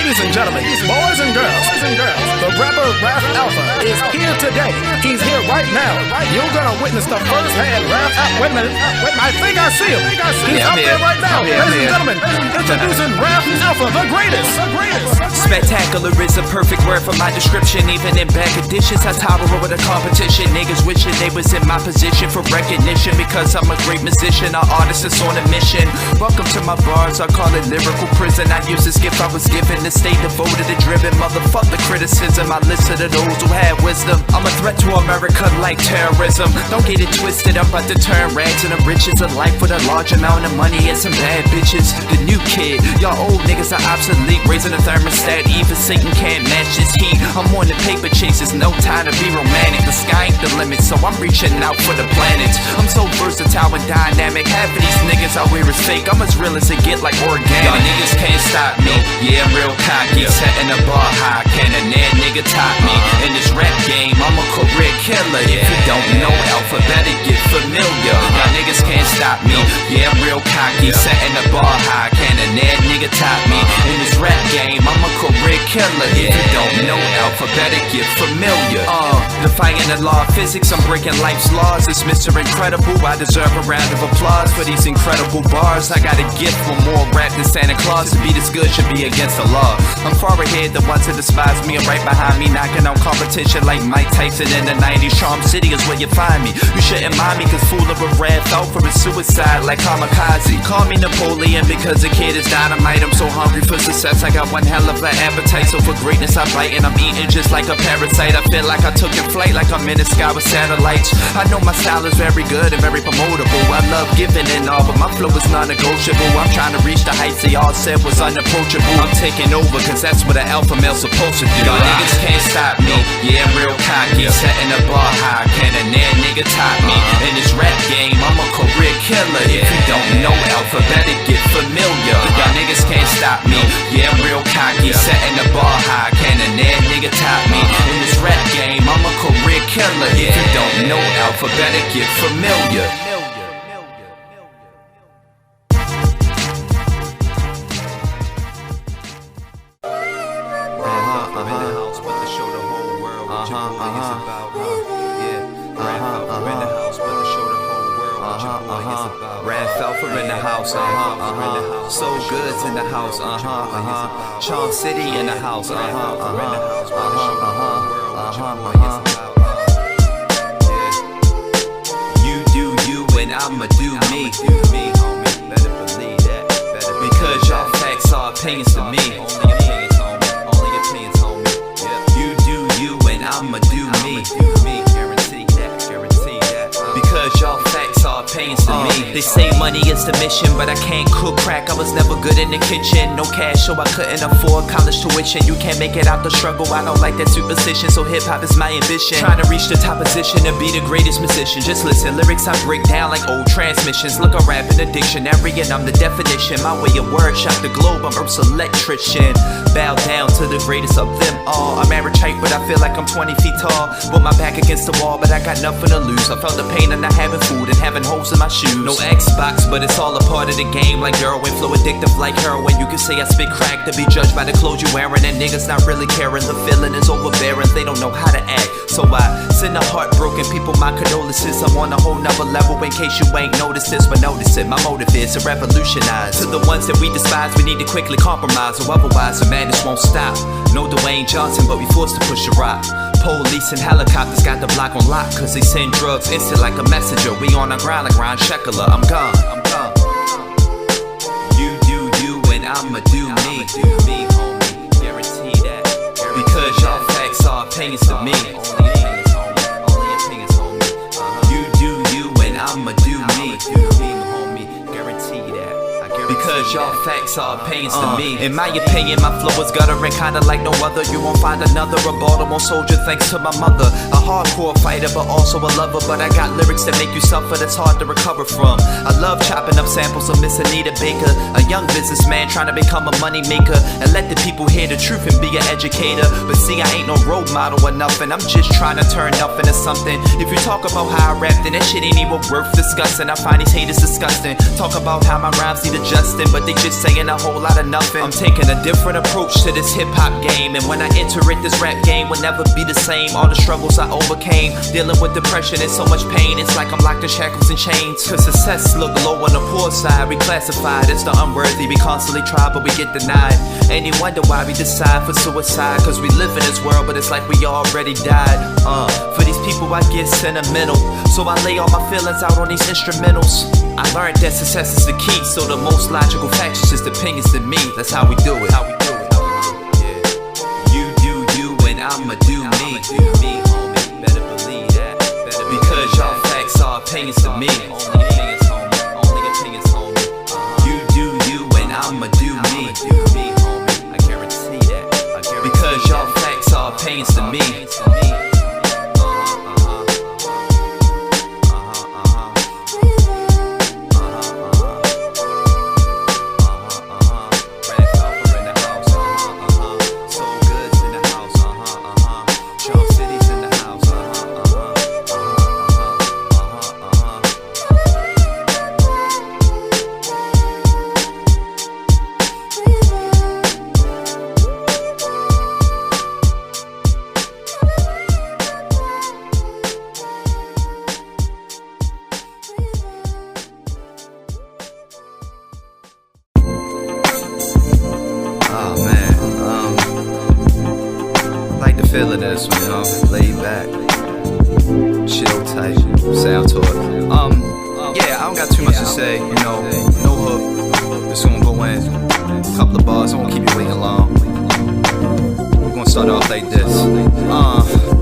Ladies and gentlemen, boys and girls, the rapper Raff Alpha is here today. He's here right now. You're gonna witness the first-hand Raff Alpha. Wait a minute. I think I see him. He's up there right now. Ladies and gentlemen, introducing Raff Alpha, the greatest. Spectacular is a perfect word for my description. Even in bag of dishes, I tower over the competition. Niggas wishing they was in my position for recognition, because I'm a great musician, an artist that's on a mission. Welcome to my bars, I call it lyrical prison. I use this gift I was given to stay devoted and driven. Motherfuck the criticism, I listen to those who had wisdom. I'm a threat to America like terrorism. Don't get it twisted, I'm about to turn rags into riches of life with a large amount of money and some bad bitches. The new kid, y'all old niggas are obsolete, raising a thermostat, even Satan can't match this heat. I'm on the paper chases, no time to be romantic. The sky ain't the limit, so I'm reaching out for the planets. I'm so versatile and dynamic, half of these niggas out here is fake. I'm as real as it get, like organic. Y'all niggas can't stop me, yeah, I'm real cocky. Setting the bar high, can a nan nigga top me? In this rap game, I'm a career killer. If you don't know Alpha, better get familiar. Y'all niggas can't stop me, yeah, I'm real cocky. Setting the bar high, can a nan nigga top me? In this rap game, I'm a career killer. If you don't know Alpha, better get familiar. Defying the law of physics, I'm breaking life's laws. It's Mr. Incredible, I deserve a round of applause for these incredible bars. I got a gift for more rap than Santa Claus. To be this good should be against the law. I'm far ahead, the ones that despise me are right behind me, knocking on competition like Mike Tyson in the 90s. Charm City is where you find me. You shouldn't mind me, cause fool of a Raff Alpha is suicide like kamikaze. Call me Napoleon because the kid is dynamite. I'm so hungry for success, I got one hell of an appetite. So for greatness I bite and I'm eating just like a parasite. I feel like I took in flight, like I'm in the sky with satellites. I know my style is very good and very promotable. I love giving and all, but my flow is non-negotiable. I'm trying to reach the heights they all said was unapproachable. I'm taking over, cause that's what an alpha male's supposed to do. Y'all niggas can't stop me, yeah, I'm real cocky. Setting the bar high, can a nan nigga top me? In this rap game, I'm a career killer. If you don't know Alpha, better get familiar. Y'all niggas can't stop me, yeah, I'm real cocky. Setting the bar high, can a nan nigga top me? In this rap game, I'm a career killer. If you don't know Alpha, better get familiar. Raff Alpha in the house, Soul Goods in the house, Charm City in the house, You do you and I'ma do me. Better believe that. Because y'all facts are opinions to me. Only opinions, homie. You do you and I'ma do me. Guarantee that. Because y'all facts are pains to me. They say money is the mission, but I can't cook crack. I was never good in the kitchen. No cash, so I couldn't afford college tuition. You can't make it out the struggle. I don't like that superstition, so hip hop is my ambition. Trying to reach the top position to be the greatest musician. Just listen, lyrics I break down like old transmissions. Look, I rap in the dictionary and I'm the definition. My way of word shock the globe. I'm Earth's electrician. Bow down to the greatest of them all. I'm average height, but I feel like I'm 20 feet tall. With my back against the wall, but I got nothing to lose. I felt the pain of not having food and having holes in my shoes. No Xbox, but it's all a part of the game. Like heroin, flow addictive like heroin. You can say I spit crack to be judged by the clothes you wearing. And niggas not really caring, the feeling is overbearing. They don't know how to act, so I send the heartbroken people my condolences. I'm on a whole nother level in case you ain't noticed this, but notice it. My motive is to revolutionize. To the ones that we despise, we need to quickly compromise, or otherwise the madness won't stop. No Dwayne Johnson, but we forced to push a rock. Police and helicopters got the block on lock, cause they send drugs instant like a messenger. We on our grind like Ron Sheckler. I'm gone. You do you and I'ma do me. Homie, guarantee that. Because y'all facts are opinions to me. Only opinions, homie. You do you and I'ma do me. Homie, guarantee that. Because y'all facts are pains to me. In my opinion, my flow is guttering, kinda like no other. You won't find another. A Baltimore soldier thanks to my mother. A hardcore fighter, but also a lover. But I got lyrics that make you suffer, that's hard to recover from. I love chopping up samples of Miss Anita Baker, a young businessman trying to become a money maker and let the people hear the truth and be an educator. But see, I ain't no role model or nothing. I'm just trying to turn nothing to something. If you talk about how I rap, then that shit ain't even worth discussing. I find these haters disgusting. Talk about how my rhymes need adjusting. disgusting, but they just saying a whole lot of nothing. I'm taking a different approach to this hip-hop game, and when I enter it, this rap game will never be the same. All the struggles I overcame, dealing with depression and so much pain, it's like I'm locked in shackles and chains. Cause success look low on the poor side, we classified as the unworthy. We constantly try but we get denied. And you wonder why we decide for suicide, cause we live in this world but it's like we already died. For these people I get sentimental, so I lay all my feelings out on these instrumentals. I learned that success is the key, so the most logical fact is just opinions to me. That's how we do it. You do you and I'ma do me. Better believe that. Because y'all facts are opinions to me. Only opinions, homie. You do you and I'ma do me. I guarantee that. Because y'all facts are opinions to me. Feeling this one, you know, laid back, chill tight, sound to it. Yeah, I don't got too much to say, you know, no hook, just gonna go in, a couple of bars, I won't keep you waiting long. We're gonna start off like this.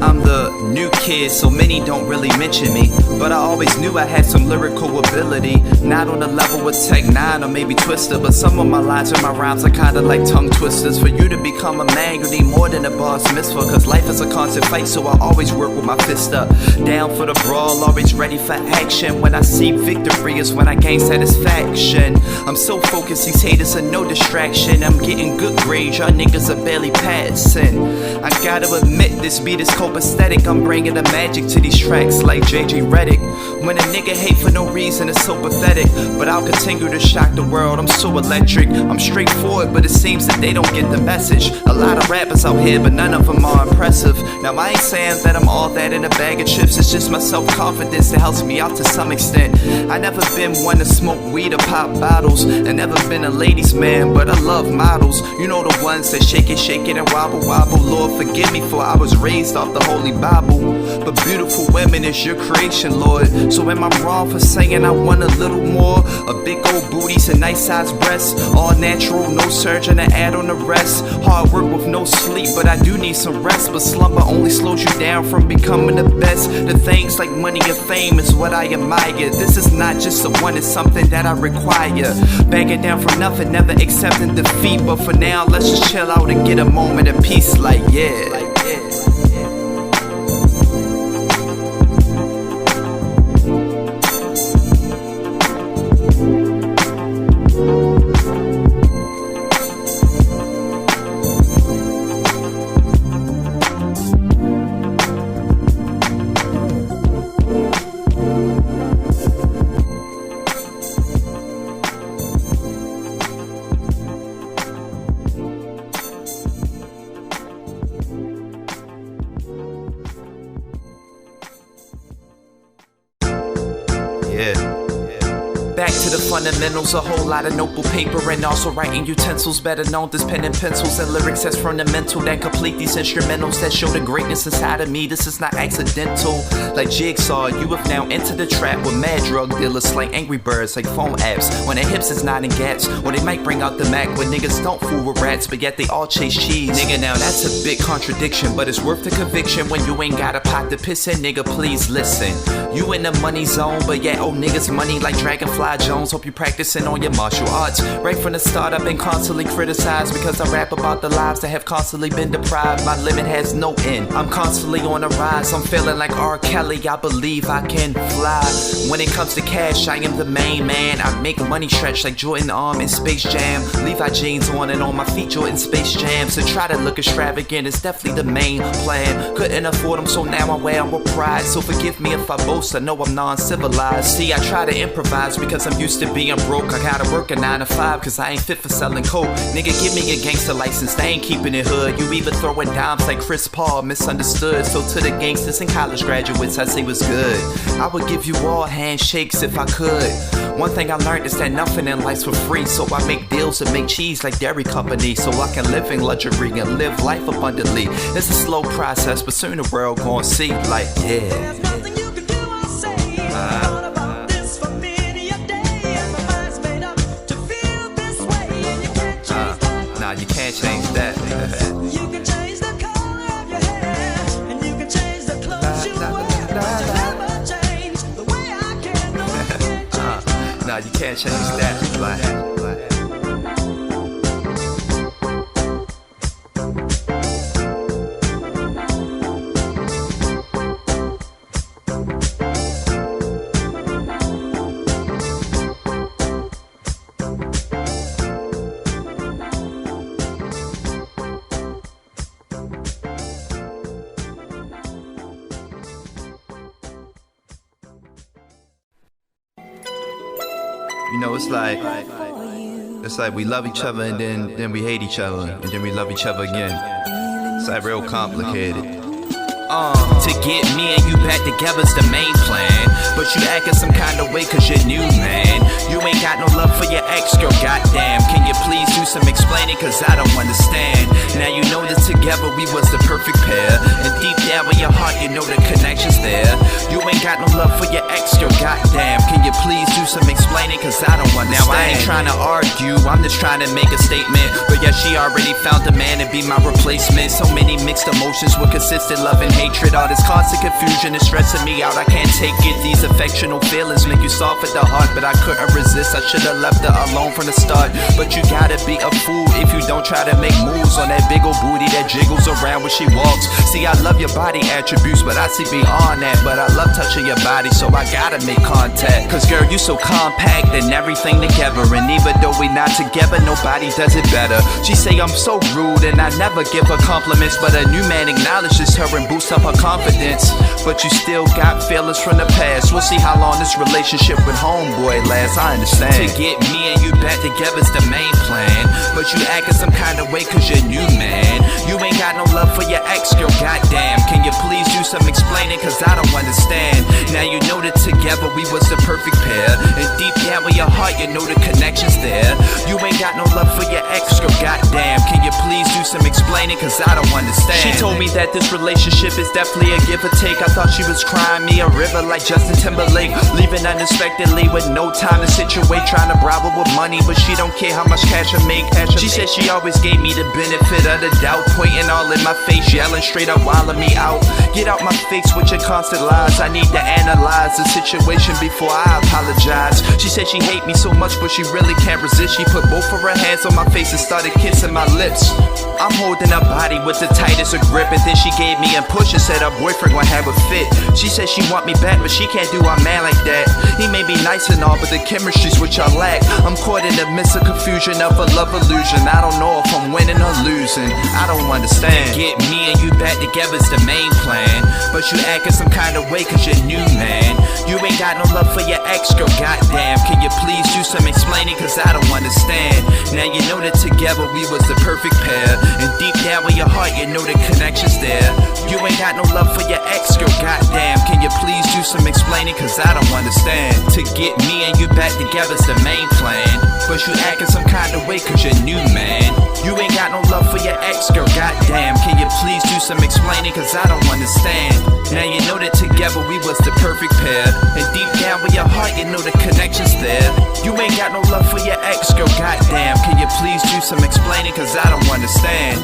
I'm the new kid, so many don't really mention me, but I always knew I had some lyrical ability. Not on the level with Tech 9 or maybe Twister, but some of my lines and my rhymes are kinda like tongue twisters. For you to become a man, you need more than a boss mitzvah, cause life is a constant fight, so I always work with my fist up. Down for the brawl, always ready for action. When I see victory is when I gain satisfaction. I'm so focused, these haters are no distraction. I'm getting good grades, y'all niggas are barely passing. I gotta admit, this beat is copacetic. I'm bringing the magic to these tracks like JJ Redick. When a nigga hate for no reason, it's so pathetic, but I'll continue to shock the world. I'm so electric, I'm straightforward, but it seems that they don't get the message. A lot of rappers out here, but none of them are impressive. Now I ain't saying that I'm all that in a bag of chips, it's just my self-confidence that helps me out to some extent. I never been one to smoke weed or pop bottles, and never been a ladies man, but I love models. You know the ones that shake it and wobble wobble. Lord forgive me for I was raised off the Holy Bible, but beautiful women is your creation, Lord. So am I wrong for saying I want a little more? A big old booties and nice sized breasts, all natural, no surgeon to add on the rest. Hard work with no sleep, but I do need some rest. But slumber only slows you down from becoming the best. The things like money and fame is what I admire. This is not just a one, it's something that I require. Banging down from nothing, never accepting defeat. But for now, let's just chill out and get a moment of peace, like yeah. Back to the fundamentals, a whole lot of notebook paper and also writing utensils, better known as pen and pencils, and lyrics that's fundamental that complete these instrumentals that show the greatness inside of me. This is not accidental, like Jigsaw. You have now entered the trap with mad drug dealers slang Angry Birds like phone apps when their hips is not in gaps, or they might bring out the Mac when niggas don't fool with rats, but yet they all chase cheese. Nigga, now that's a big contradiction, but it's worth the conviction when you ain't got a pot to piss in. Nigga, please listen. You in the money zone, but yet owe niggas money like Dragonfly Jones. Hope you practicing on your martial arts. Right from the start I've been constantly criticized because I rap about the lives that have constantly been deprived. My limit has no end, I'm constantly on a rise. I'm feeling like R. Kelly, I believe I can fly. When it comes to cash, I am the main man. I make money stretch like Jordan Arm in Space Jam. Levi jeans on and on my feet, Jordan Space Jam. So try to look extravagant, it's definitely the main plan. Couldn't afford them, so now I wear them with pride. So forgive me if I boast, I know I'm non-civilized. See, I try to improvise because I'm used to being broke. I gotta work a 9 to 5 cause I ain't fit for selling coke. Nigga, give me a gangster license, they ain't keeping it hood. You even throwing dimes like Chris Paul, misunderstood. So to the gangsters and college graduates, I say what's good. I would give you all handshakes if I could. One thing I learned is that nothing in life's for free. So I make deals and make cheese like dairy company, so I can live in luxury and live life abundantly. It's a slow process, but soon the world gon' see, like, yeah. There's nothing you can do or say. I thought about this for many a day, and my mind's made up to feel this way, and you can't change that. Nah, you can't change that. You can change the color of your hair, and you can change the clothes you wear, but you never change the way I can. No, you can't change that. Nah, you can't change that. Like, you know, it's like we love each other and then we hate each other and then we love each other again. It's like real complicated. To get me and you back together's the main plan, but you acting some kind of way cause you're new, man. You ain't got no love for your ex, girl, goddamn. Can you please do some explaining cause I don't understand. Now you know that together we was the perfect pair, and deep down in your heart you know the connection's there. You ain't got no love for your ex, girl, goddamn. Can you please do some explaining cause I don't understand. Now I ain't trying to argue, I'm just trying to make a statement. But yeah, she already found a man to be my replacement. So many mixed emotions with consistent love and hatred. All this constant confusion is stressing me out, I can't take it. These affectional feelings make you soft at the heart, but I couldn't resist, I should've left her alone from the start. But you gotta be a fool if you don't try to make moves on that big old booty that jiggles around when she walks. See, I love your body attributes, but I see beyond that. But I love touching your body, so I gotta make contact. Cause girl, you so compact and everything together, and even though we not together, nobody does it better. She say I'm so rude and I never give her compliments, but a new man acknowledges her and boosts up her confidence. But you still got feelings from the past. We'll see how long this relationship with homeboy lasts, I understand. To get me and you back together's the main plan, but you acting some kind of way cause you're new, man. You ain't got no love for your ex, girl, goddamn. Can you please do some explaining cause I don't understand. Now you know that together we was the perfect pair, and deep down in your heart you know the connection's there. You ain't got no love for your ex, girl, goddamn. Can you please do some explaining cause I don't understand. She told me that this relationship is definitely a give or take. I thought she was crying me a river like Justin Timberlake, leaving unexpectedly with no time to situate, trying to bribe her with money, but she don't care how much cash I make. She said she always gave me the benefit of the doubt, pointing all in my face, yelling straight up, wilding me out. Get out my face with your constant lies, I need to analyze the situation before I apologize. She said she hate me so much, but she really can't resist. She put both of her hands on my face and started kissing my lips. I'm holding her body with the tightest of grip, and then she gave me a push and said her boyfriend gon' have a fit. She said she want me back, but she can't do a man like that. He may be nice and all, but the chemistry's which I lack. I'm caught in the midst of confusion of a love illusion. I don't know if I'm winning or losing, I don't understand. Get me and you back together's the main plan, but you acting some kind of way cause you're new, man. You ain't got no love for your ex, girl, goddamn. Can you please do some explaining cause I don't understand. Now you know that together we was the perfect pair, and deep down in your heart you know the connection's there. You ain't got no love for your ex, girl, goddamn. Can you please do some explaining cause I don't understand. To get me and you back together's the main plan, but you acting some kind of way cause you're new, man. You ain't got no love for your ex, girl, goddamn. Can you please do some explaining cause I don't understand. Now you know that together we was the perfect pair, and deep down in your heart you know the connection's there. You ain't got no love for your ex, girl, goddamn. Can you please do some explaining cause I don't understand.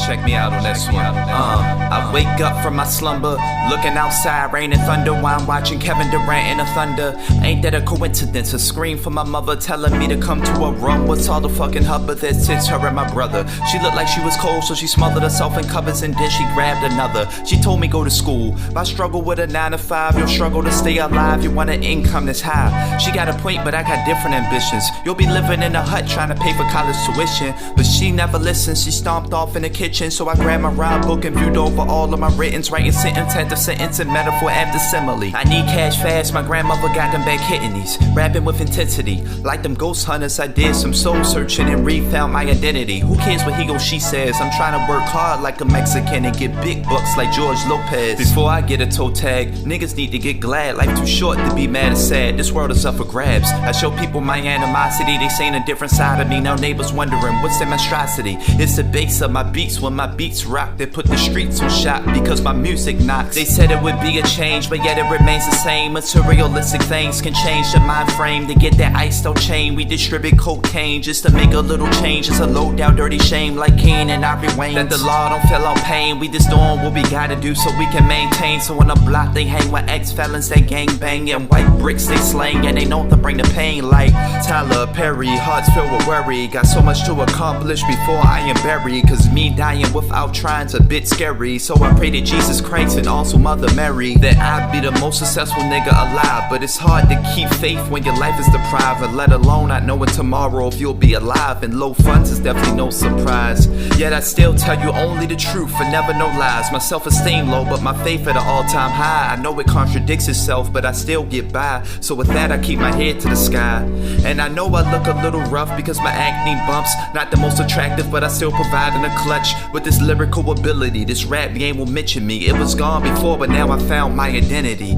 check me out on this one. I wake up from my slumber, looking outside, rain and thunder, while I'm watching Kevin Durant in the thunder. Ain't that a coincidence? A scream from my mother telling me to come to a room. What's all the fucking hubbub that sits her and my brother? She looked like she was cold, so she smothered herself in covers and then she grabbed another. She told me go to school. If I struggle with a 9 to 5, you'll struggle to stay alive. You want an income that's high. She got a point, but I got different ambitions. You'll be living in a hut trying to pay for college tuition, but she never listened. She stomped off in the kitchen, so I grabbed my rhyme book and viewed over all of my writings, writing sentence after sentence and metaphor after simile. I need cash fast, my grandmother got them back hitting these, rapping with intensity. Like them ghost hunters, I did some soul searching and refound my identity. Who cares what he or she says? I'm trying to work hard like a Mexican and get big bucks like George Lopez. Before I get a toe tag, niggas need to get glad. Life too short to be mad or sad. This world is up for grabs. I show people my animosity, they saying a different side of me. Now neighbors wondering what's their monstrosity. It's the base of my beats. When my beats rock, they put the streets on shop because my music knocks. They said it would be a change, but yet it remains the same. Materialistic things can change the mind frame. To get that iced out chain, we distribute cocaine just to make a little change. It's a low down dirty shame like Cain and Ari Wayne. That the law don't feel our pain. We just doing what we gotta do so we can maintain. So on the block they hang with ex-felons, they gang bang, and white bricks they slang, and they know to bring the pain like Tyler Perry. Hearts filled with worry, got so much to accomplish before I am buried. Cause me dying without trying's a bit scary. So I pray to Jesus Christ and also Mother Mary that I be the most successful nigga alive. But it's hard to keep faith when your life is deprived, and let alone not knowing tomorrow if you'll be alive. And low funds is definitely no surprise. Yet I still tell you only the truth and never no lies. My self-esteem low, but my faith at an all-time high. I know it contradicts itself, but I still get by. So with that I keep my head to the sky. And I know I look a little rough because my acne bumps. Not the most attractive, but I still provide in a clutch with this lyrical ability. This rap game will mention me. It was gone before, but now I found my identity.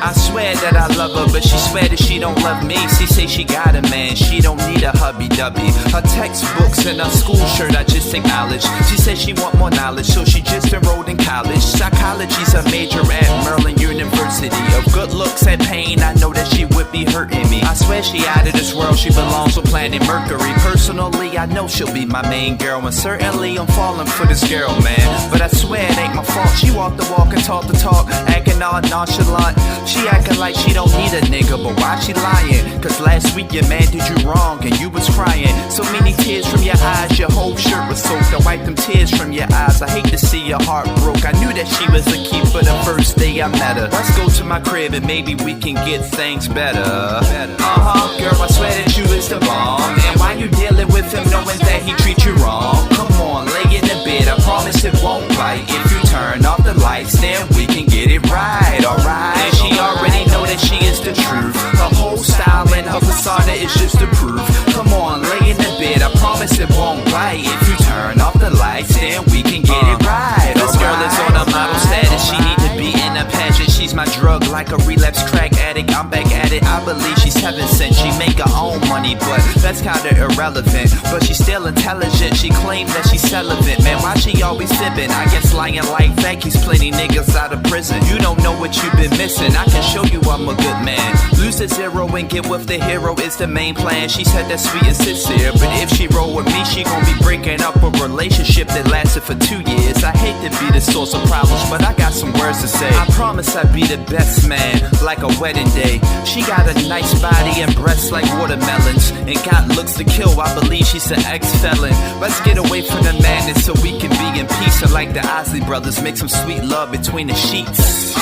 I swear that I love her, but she swear that she don't love me. She say she got a man, she don't need a hubby-dubby. Her textbooks and her school shirt I just acknowledge. She said she want more knowledge, so she just enrolled in college. Psychology's her major at Maryland University. Of good looks and pain, I know that she would be hurting me. I swear she out of this world, she belongs on planet Mercury. Personally, I know she'll be my main girl, and certainly I'm falling for this girl, man. But I swear it ain't my fault. She walk the walk and talk the talk, acting all nonchalant. She acting like she don't need a nigga, but why she lying? Cause last week your man did you wrong and you was crying. So many tears from your eyes, your whole shirt was soaked. I wiped them tears from your eyes. I hate to see your heart broke. I knew that she was a keeper the first day I met her. Let's go to my crib and maybe we can get things better. Girl, I swear that you is the bomb. And why you dealing with him knowing that he treats you wrong? Come on, lay in the bed, I promise it won't bite. If you turn off the lights, then we can get it right, alright? And she already know that she is the truth. Her whole style and her persona is just the proof. Come on, lay in the bed, I promise it won't bite. If you turn off the lights, then we can get it right. This girl is on a model status, she need to be in a pageant. She's my drug like a relapsed crack addict. I'm back at it, I believe she's heaven sent. She make her own money, but that's kinda irrelevant. But she's still intelligent, she claims that she's celibate. Man, why she always sipping? I guess lying like that keeps plenty niggas out of prison. You don't know what you've been missing, I can show you I'm a good man. Lose the zero and get with the hero is the main plan. She said that's sweet and sincere, but if she roll with me, she gon' be breaking up a relationship that lasted for 2 years. I hate to be the source of problems, but I got some words to say. I promise I'd be the best man, like a wedding day. She got a nice body and breasts like watermelons, and got looks to kill, I believe she's an ex-felon. Let's get away from the madness so we can be in peace. And like the Osley brothers, make some sweet love between the sheets.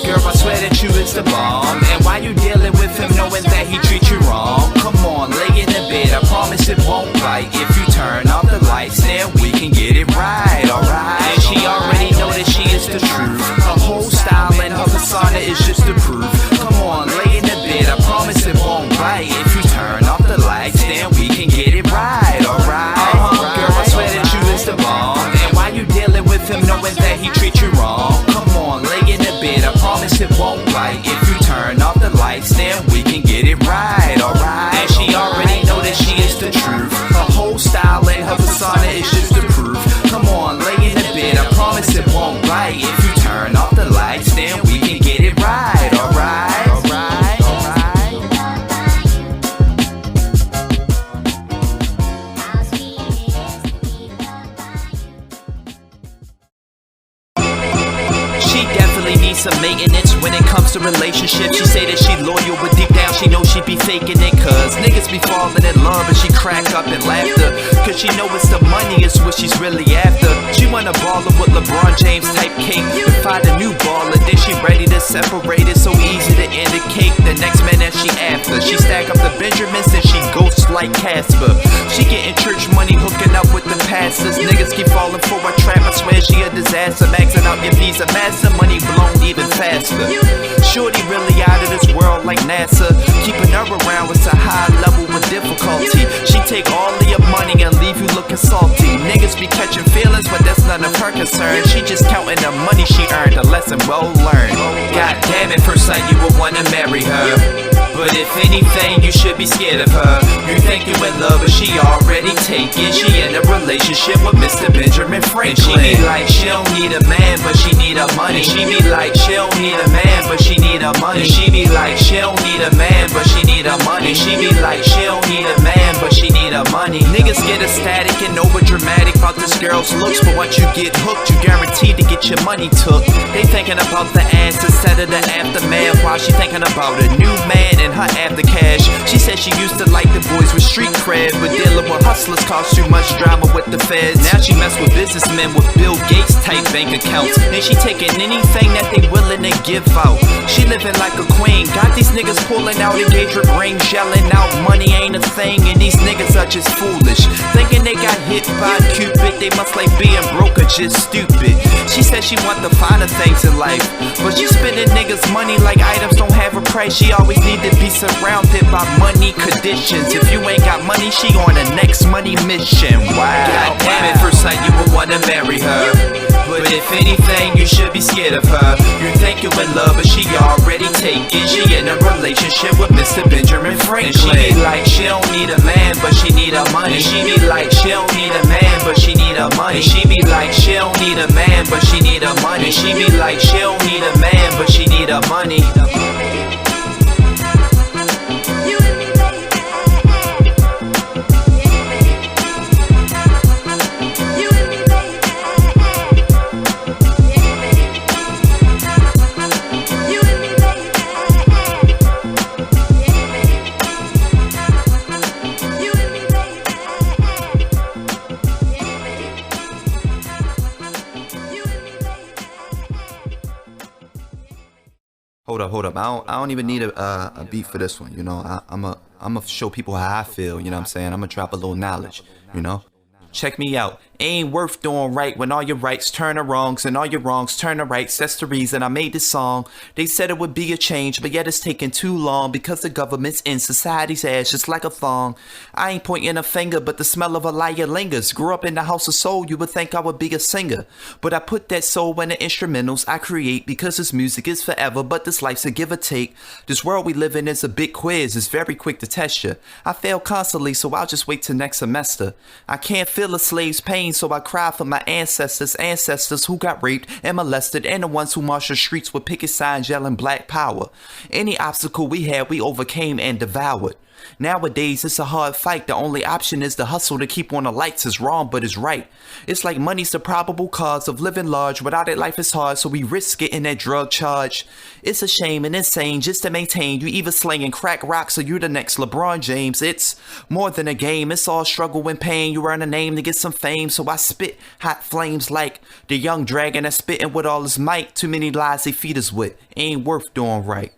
Girl, I swear that you is the bomb. And why you dealing with him knowing that he treats you wrong? Come on, lay in the bed, I promise it won't bite. If you turn off the lights, then we can get it right, alright? And she already know that she is the truth. Her whole style and her persona is just the proof. Come on, lay in the bed, I promise it won't bite. If you turn off the lights, then we can get it right, alright? Girl, I swear that you is the bomb. And why you dealing with him knowing that he treats you wrong? Come on, lay in the bed, I promise it won't bite. If you turn off the lights, then we can get it right, alright? And she already know that she is the truth. Her whole really need some maintenance when it comes to relationships. She say that she loyal, but deep down she knows she be faking it. Cause niggas be falling in love and she crack up in laughter. Cause she know it's the money is what she's really after. She wanna baller with LeBron James type cake to find a new baller, then she ready to separate it. So easy to indicate the next man that she after. She stack up the Benjamins and she ghosts like Casper. She getting church money, hooking up with the pastors. Niggas keep falling for a trap, I swear she a disaster. Maxing out your visa, master money blown even faster. Shorty really out of this world like NASA. Keeping her around is a high level with difficulty. She take all of your money and leave you looking salty. Niggas be catching feelings, but that's none of her concern. She just counting the money she earned, a lesson well learned. God damn it, first sight you would wanna marry her, but if anything, you should be scared of her. You think you in love, but she already taken. She in a relationship with Mr. Benjamin Franklin. She be like, she don't need a man, but she need her money. She be like, she don't need a man, but she need her money. She be like, she don't need a man, but she need her money. She be like, she don't need a man, but she need her money. Niggas get ecstatic and over dramatic about this girl's looks, but once you get hooked, you guaranteed to get your money took. They thinking about the ass instead of the aftermath, while she thinking about a new man and her after cash. She said she used to like the boys with street cred, but dealing with hustlers caused too much drama with the feds. Now she mess with businessmen with Bill Gates type bank accounts, and she taking anything that they willing to give out. She living like a queen, got these niggas pulling out engagement rings, yelling out money ain't a thing, and these niggas are just foolish, thinking they got hit by Cupid. They must like being broke or just stupid. She said she want the finer things in life, but she spending niggas money like items don't have a price. She always need to be surrounded by money conditions. If you ain't got money, she on the next money mission. Wow. God damn it, first sight you would wanna marry her, but if anything, you should be scared of her. You think you in love, but she already taken. She in a relationship with Mr. Benjamin Franklin. And she be like, she don't need a man, but she need her money. And she be like, she don't need a man, but she need her money. And she be like, she don't need a man, but she need her money. And she be like, she don't need a man, but she need her money. Hold up. I don't even need a beat for this one, you know. I'm a show people how I feel, you know what I'm saying? I'm gonna drop a little knowledge, you know. Check me out. Ain't worth doing right when all your rights turn to wrongs and all your wrongs turn to rights. That's the reason I made this song. They said it would be a change, but yet it's taking too long because the government's in society's ass just like a thong. I ain't pointing a finger, but the smell of a liar lingers. Grew up in the house of soul, you would think I would be a singer, but I put that soul in the instrumentals I create because this music is forever, but this life's a give or take. This world we live in is a big quiz, it's very quick to test you. I fail constantly, so I'll just wait till next semester. I can't feel a slave's pain, so I cry for my ancestors who got raped and molested, and the ones who marched the streets with picket signs yelling black power. Any obstacle we had, we overcame and devoured. Nowadays, it's a hard fight. The only option is the hustle to keep on the lights. It's wrong, but it's right. It's like money's the probable cause of living large. Without it, life is hard, so we risk getting that drug charge. It's a shame and insane just to maintain. You either slinging crack rocks or you the next LeBron James. It's more than a game. It's all struggle and pain. You earn a name to get some fame, so I spit hot flames like the young dragon that's spitting with all his might. Too many lies they feed us with. Ain't worth doing right.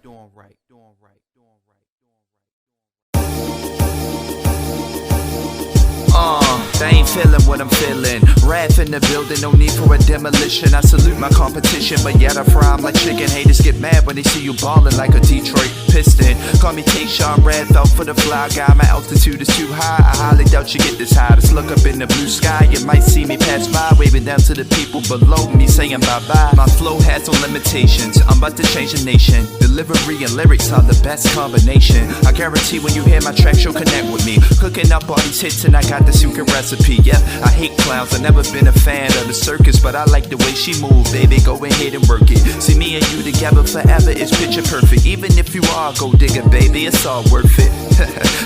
I ain't feeling what I'm feeling. Raff in the building, no need for a demolition. I salute my competition, but yet I fry 'em like chicken. Haters get mad when they see you ballin' like a Detroit Piston. Call me Tayshaun, Raff out for the fly guy. My altitude is too high, I highly doubt you get this high. Just look up in the blue sky, you might see me pass by, waving down to the people below me, saying bye-bye. My flow has no limitations, I'm about to change the nation. Delivery and lyrics are the best combination. I guarantee when you hear my tracks, you'll connect with me. Cooking up all these hits and I got the secret recipe. Yep, I hate clowns, I've never been a fan of the circus, but I like the way she move, baby, go ahead and work it. See me me and you together forever is picture perfect. Even if you are a gold digger, baby, it's all worth it.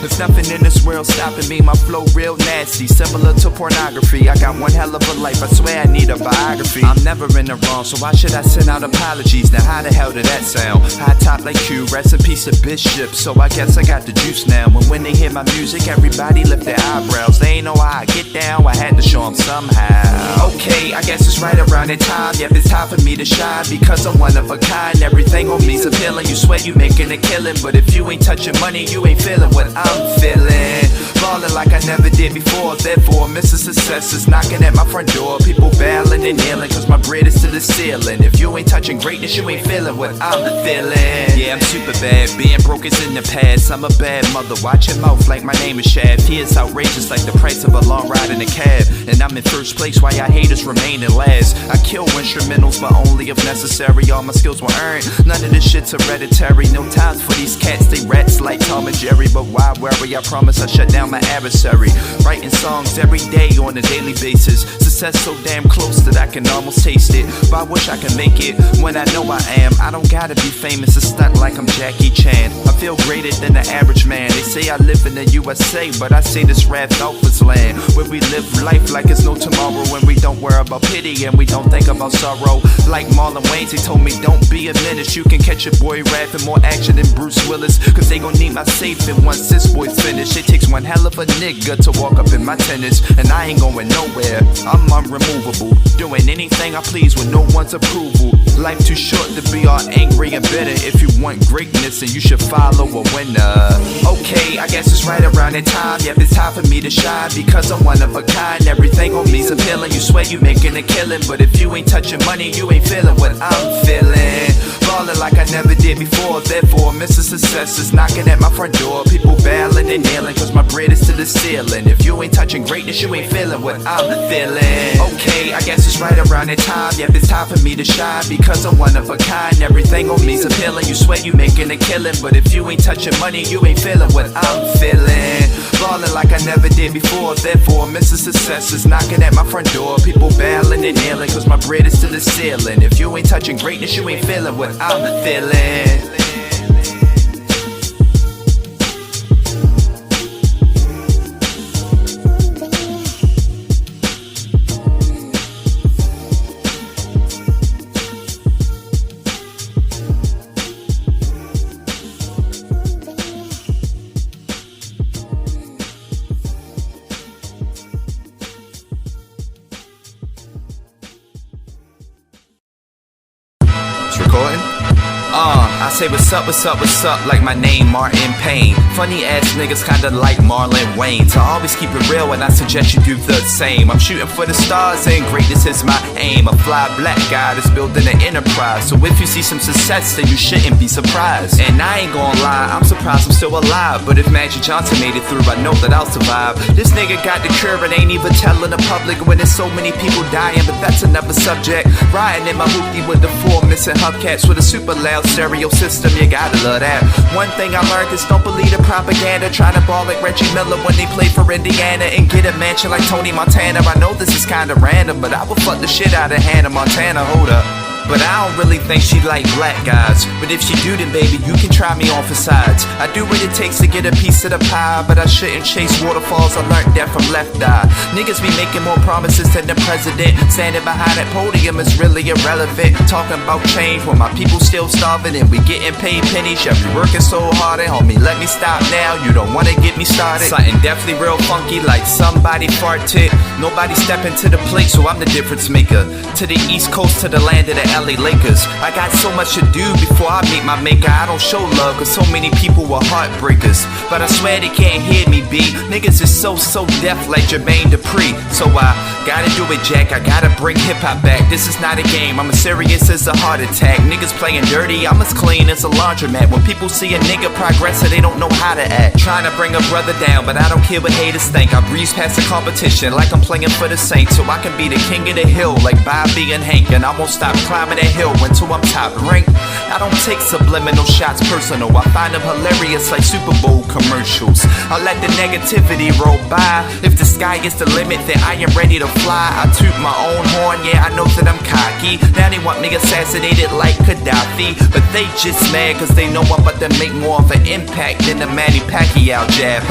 There's nothing in this world stopping me. My flow real nasty, similar to pornography. I got one hell of a life, I swear I need a biography. I'm never in the wrong, so why should I send out apologies? Now how the hell did that sound? High top like Q, rest in peace to Bishop. So I guess I got the juice now. And when they hear my music, everybody lift their eyebrows. They ain't know how I get down, I had to show them somehow. Okay, I guess it's right around that time. Yep, it's time for me to shine, because I'm one of a kind. Everything on me's appealing, you swear you making a killing, but if you ain't touching money, you ain't feeling what I'm feeling. Falling like I never did before, therefore Mr. Success is knocking at my front door. People battling and kneeling, cause my bread is to the ceiling. If you ain't touching greatness, you ain't feeling what I'm feeling. Yeah, I'm super bad, being broke is in the past. I'm a bad mother, watch your mouth like my name is Shaft. He is outrageous like the price of a long ride in a cab. And I'm in first place while y'all haters remain in last. I kill instrumentals, but only if necessary. All my skills were earned, none of this shit's hereditary. No time for these cats, they rats like Tom and Jerry. But why worry, I promise I shut down my adversary. Writing songs every day on a daily basis. Success so damn close that I can almost taste it. But I wish I could make it when I know I am. I don't gotta be famous, it's stunt like I'm Jackie Chan. I feel greater than the average man. They say I live in the USA, but I say this Raff Alpha's land, where we live life like it's no tomorrow, and we don't worry about pity and we don't think about sorrow. Like Marlon Wayans, they told me don't be a menace. You can catch your boy rapping more action than Bruce Willis, cause they gon' need my safe and once this boy's finished. It takes one hell of a nigga to walk up in my tennis, and I ain't going nowhere, I'm unremovable, doing anything I please with no one's approval. Life too short to be all angry and bitter. If you want greatness, then you should follow a winner. Okay, I guess it's right around that time. Yep, it's time for me to shine, because I'm one of a kind. Everything on me's appealing, you swear you making a killing, but if you ain't touching money, you ain't feeling what I'm feeling. Falling like I never did before, therefore Mr. Success is knocking at my front door. People battling and kneeling, cause my bread is to the ceiling. If you ain't touching greatness, you ain't feeling what I'm feeling. Okay, I guess it's right around that time. Yep, it's time for me to shine, because I'm one of a kind. Everything on me's appealing, you swear you making a killing, but if you ain't touching money, you ain't feeling what I'm feeling. Falling like I never did before, therefore Mr. Success is knocking at my front door. People battling and kneeling, cause my bread is to the ceiling. If you ain't touching greatness, you ain't feeling what I'm feeling. Recording? I say what's up, like my name Martin Payne. Funny ass niggas kinda like Marlon Wayans. I always keep it real and I suggest you do the same. I'm shooting for the stars and greatness is my aim. A fly black guy that's building an enterprise, so if you see some success then you shouldn't be surprised. And I ain't gonna lie, I'm surprised I'm still alive, but if Magic Johnson made it through, I know that I'll survive. This nigga got the cure and ain't even telling the public when there's so many people dying, but that's another subject. Riding in my hoopty with the 4 missing hubcaps with a super loud stereo system, you gotta love that. One thing I learned is don't believe the propaganda. Trying to ball like Reggie Miller when they play for Indiana and get a mansion like Tony Montana. I know this is kinda random, but I will fuck the shit out of Hannah Montana, hold up. But I don't really think she like black guys. But if she do, then baby, you can try me on for sides. I do what it takes to get a piece of the pie, but I shouldn't chase waterfalls, I learned that from Left Eye. Niggas be making more promises than the president. Standing behind that podium is really irrelevant. Talking about change when my people still starving and we getting paid pennies. Yeah, we working so hard and homie, let me stop now, you don't wanna get me started. Something definitely real funky like somebody farted. Nobody stepping to the plate, so I'm the difference maker. To the East Coast, to the land of the LA Lakers. I got so much to do before I meet my maker. I don't show love cause so many people were heartbreakers, but I swear they can't hear me, B. Niggas is so deaf like Jermaine Dupri. So I gotta do it, Jack, I gotta bring hip-hop back. This is not a game, I'm as serious as a heart attack. Niggas playing dirty, I'm as clean as a laundromat. When people see a nigga progressing, they don't know how to act. Trying to bring a brother down, but I don't care what haters think. I breeze past the competition like I'm playing for the Saints, so I can be the king of the hill like wav.y and Hank. And I won't stop climbing that hill until I'm top ranked. I don't take subliminal shots personal. I find them hilarious like Super Bowl commercials. I let the negativity roll by. If the sky is the limit, then I am ready to fly. I toot my own horn, yeah, I know that I'm cocky. Now they want me assassinated like Gaddafi, but they just mad cause they know I'm about to make more of an impact than the Manny Pacquiao jab.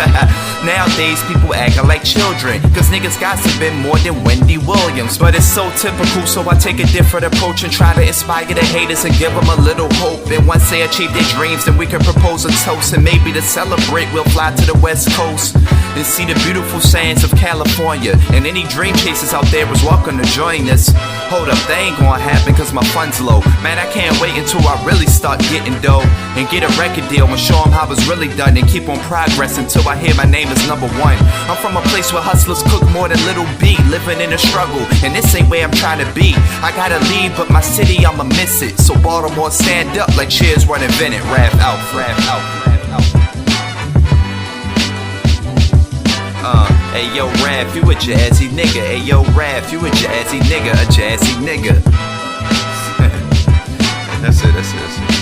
Nowadays people acting like children, cause niggas gossiping more than Wendy Williams. But it's so typical, so I take a different approach and try to inspire the haters and give them a little hope. And once they achieve their dreams, then we can propose a toast. And maybe to celebrate, we'll fly to the West Coast and see the beautiful sands of California. And any dream chasers out there is welcome to join us. Hold up, they ain't gonna happen cause my funds low. Man, I can't wait until I really start getting dough and get a record deal and show them how it's really done and keep on progress until I hear my name is #1. I'm from a place where hustlers cook more than Little B, living in a struggle, and this ain't where I'm trying to be. I gotta leave, but my city, I'ma miss it. So Baltimore, stand up like cheers run invented. Raff Alpha, Raff Alpha, Raff Alpha. Hey yo, Raff, you a jazzy nigga. Hey yo, Raff, you a jazzy nigga, a jazzy nigga. That's it, that's it, that's it.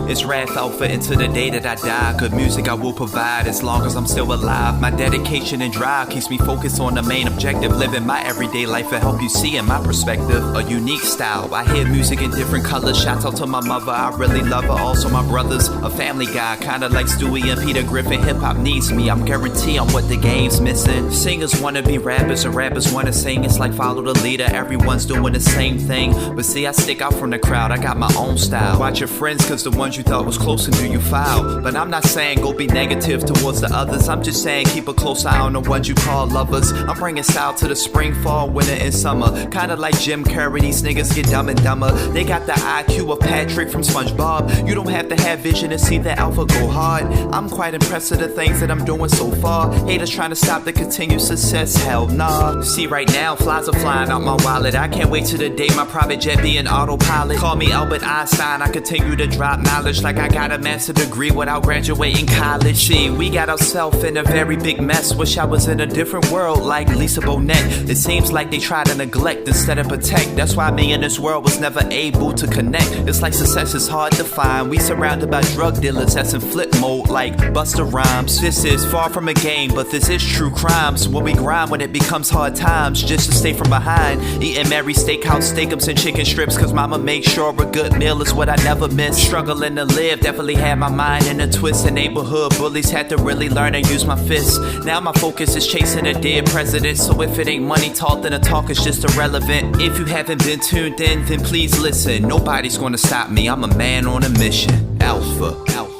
It's Raff Alpha into the day that I die. Good music I will provide as long as I'm still alive. My dedication and drive keeps me focused on the main objective. Living my everyday life and help you see in my perspective a unique style. I hear music in different colors. Shouts out to my mother, I really love her. Also my brothers, a family guy, kinda like Stewie and Peter Griffin. Hip hop needs me, I'm guaranteed I'm what the game's missing. Singers wanna be rappers and rappers wanna sing. It's like follow the leader, everyone's doing the same thing. But see, I stick out from the crowd, I got my own style. Watch your friends cause the ones you thought was close and do you foul. But I'm not saying go be negative towards the others. I'm just saying keep a close eye on the ones you call lovers. I'm bringing style to the spring, fall, winter, and summer. Kinda like Jim Carrey, these niggas get dumb and dumber. They got the IQ of Patrick from SpongeBob. You don't have to have vision to see the alpha go hard. I'm quite impressed with the things that I'm doing so far. Haters trying to stop the continued success, hell nah. See right now, flies are flying out my wallet. I can't wait till the day my private jet be an autopilot. Call me Albert Einstein, I continue to drop knowledge like I got a master's degree without graduating college. See, we got ourselves in a very big mess. Wish I was in a different world like Lisa Bonet. It seems like they try to neglect instead of protect. That's why me in this world was never able to connect. It's like success is hard to find. We surrounded by drug dealers that's in flip mode like Busta Rhymes. This is far from a game, but this is true crimes. When we grind when it becomes hard times just to stay from behind. Eating Mary Steakhouse steakums and chicken strips cause mama makes sure a good meal is what I never miss. Struggling to live, definitely had my mind in a twist. The neighborhood bullies had to really learn and use my fists. Now my focus is chasing a dead president. So if it ain't money talk, then the talk is just irrelevant. If you haven't been tuned in, then please listen. Nobody's gonna stop me, I'm a man on a mission. Alpha, Alpha.